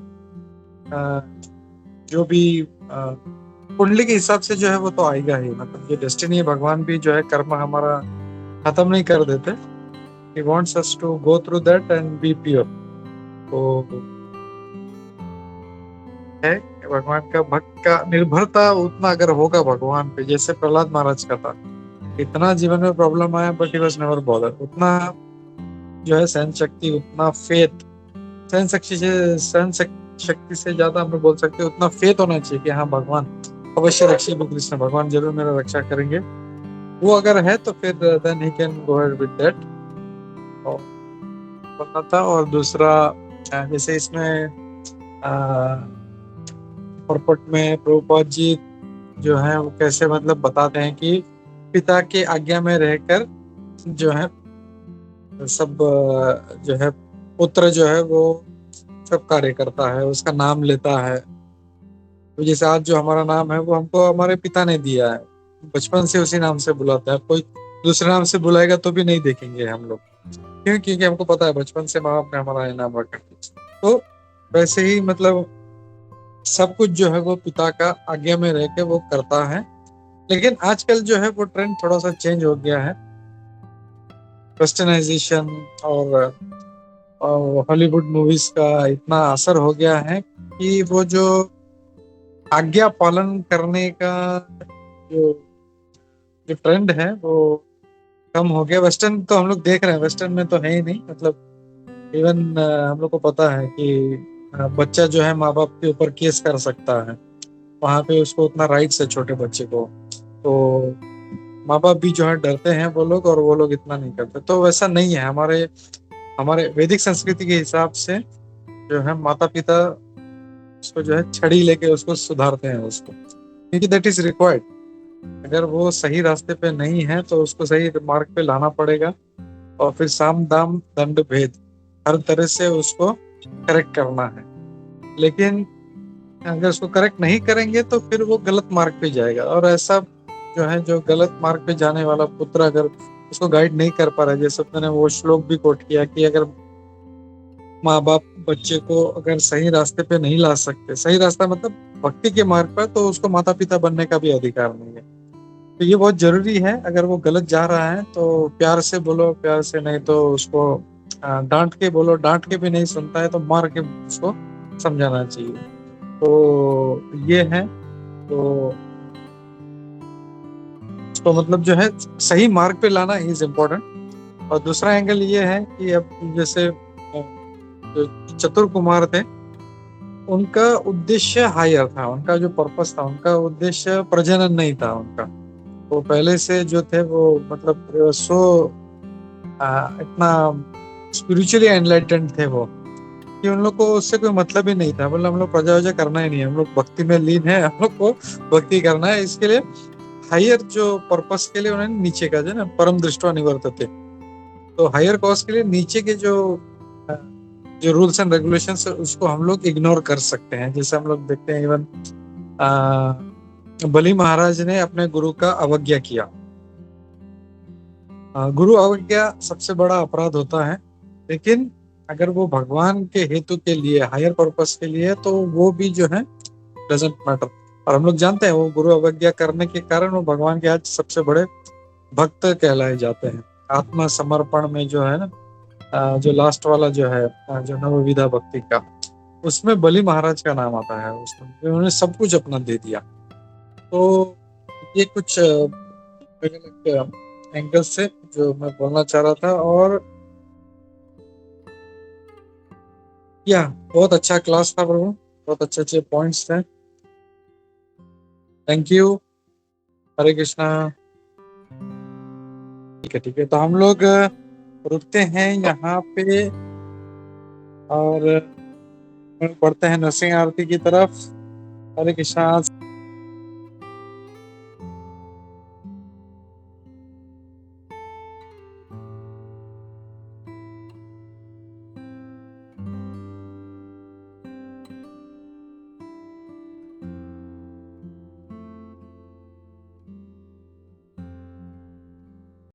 जो भी कुंडली के हिसाब से जो है वो तो आएगा ही, मतलब ये डेस्टिनी है। भगवान भी जो है कर्म हमारा खत्म नहीं कर देते. He wants us to go through that and be pure. तो है कि भगवान का भक्त का निर्भरता उतना अगर होगा भगवान पे, जैसे प्रहलाद महाराज का था, इतना जीवन में प्रॉब्लम आया but he was never bother. उतना जो है सहन शक्ति, उतना फेथ, सहन शक्ति से ज्यादा हम लोग बोल सकते हैं उतना फेथ होना चाहिए कि हाँ भगवान अवश्य रक्षेबु कृष्ण, भगवान जरूर मेरा रक्षा करेंगे. वो अगर है तो फिर then he can go ahead with that. बोलना था. और दूसरा जैसे इसमें परपट में प्रभुपाद जी जो है वो कैसे मतलब बताते हैं कि पिता के आज्ञा में रहकर जो है सब जो है पुत्र जो है वो सब कार्य करता है, उसका नाम लेता है. तो जैसे आज जो हमारा नाम है वो हमको हमारे पिता ने दिया है, बचपन से उसी नाम से बुलाता है. कोई दूसरे नाम से बुलाएगा तो भी नहीं देखेंगे हम लोग. क्यों? क्योंकि हमको पता है बचपन से माँ बाप ने हमारा ये नाम रखा. तो वैसे ही मतलब सब कुछ जो है वो पिता का आज्ञा में रह के वो करता है. लेकिन आजकल जो है वो ट्रेंड थोड़ा सा चेंज हो गया है. वेस्टर्नाइजेशन और हॉलीवुड मूवीज का इतना असर हो गया है कि वो जो आज्ञा पालन करने का जो ट्रेंड है वो कम हो गया. वेस्टर्न तो हम लोग देख रहे हैं, वेस्टर्न में तो है ही नहीं. मतलब इवन हम लोग को पता है कि बच्चा जो है माँ बाप के ऊपर केस कर सकता है, वहां पे उसको उतना राइट्स है छोटे बच्चे को. तो माँ बाप भी जो है डरते हैं वो लोग, और वो लोग इतना नहीं करते. तो वैसा नहीं है. हमारे वैदिक संस्कृति के हिसाब से जो है माता पिता उसको जो है छड़ी लेके उसको सुधारते हैं उसको, क्योंकि दैट इज रिक्वायर्ड. अगर वो सही रास्ते पे नहीं है तो उसको सही मार्ग पे लाना पड़ेगा, और फिर साम दाम दंड भेद हर तरह से उसको करेक्ट करना है. लेकिन अगर उसको करेक्ट नहीं करेंगे तो फिर वो गलत मार्ग पे जाएगा. और ऐसा जो है जो गलत मार्ग पे जाने वाला पुत्र अगर उसको गाइड नहीं कर पा रहा है, जैसे मैंने वो श्लोक भी कोट किया कि अगर माँ बाप बच्चे को अगर सही रास्ते पे नहीं ला सकते, सही रास्ता मतलब भक्ति के मार्ग पर, तो उसको माता पिता बनने का भी अधिकार नहीं है. तो ये बहुत जरूरी है. अगर वो गलत जा रहा है तो प्यार से बोलो, प्यार से नहीं तो उसको डांट के बोलो, डांट के भी नहीं सुनता है तो मार के उसको समझाना चाहिए. तो ये है. तो उसको मतलब जो है सही मार्ग पे लाना इज इम्पोर्टेंट. और दूसरा एंगल ये है कि अब जैसे जो चतुर कुमार थे, उनका उद्देश्य हायर था, उनका जो पर्पस था, उनका उद्देश्य प्रजनन नहीं था उनका. वो पहले से जो थे वो मतलब सो इतना स्पिरिचुअली एनलाइटेंड थे वो, कि उन लोग को उससे कोई मतलब ही नहीं था. मतलब हम लोग प्रजा वजा करना ही नहीं है, हम लोग भक्ति में लीन है, हम लोग को भक्ति करना है. इसके लिए हायर जो पर्पस के लिए उन्होंने नीचे का जो ना परम दृष्टवा निवर्तते, तो हायर कॉज के लिए नीचे के जो रूल्स एंड रेगुलेशंस उसको हम लोग इग्नोर कर सकते हैं. जैसे हम लोग देखते हैं इवन बलि महाराज ने अपने गुरु का अवज्ञा किया. गुरु अवज्ञा सबसे बड़ा अपराध होता है. लेकिन अगर वो भगवान के हेतु के लिए, हायर पर्पस के लिए, तो वो भी जो है डजंट मैटर. और हम लोग जानते हैं वो गुरु अवज्ञा करने के कारण वो भगवान के आज सबसे बड़े भक्त कहलाए जाते हैं. आत्मा समर्पण में जो है ना जो लास्ट वाला जो है जो नवविधा भक्ति का, उसमें बलि महाराज का नाम आता है. उसमें उन्होंने सब कुछ अपना दे दिया. तो ये कुछ एंगल से जो मैं बोलना चाह रहा था. और या बहुत अच्छा क्लास था प्रभु, बहुत अच्छे पॉइंट्स थे. Thank you. हरे कृष्णा. ठीक है. तो हम लोग रुकते हैं यहाँ पे और बढ़ते हैं नरसिंह आरती की तरफ. हरे कृष्णा.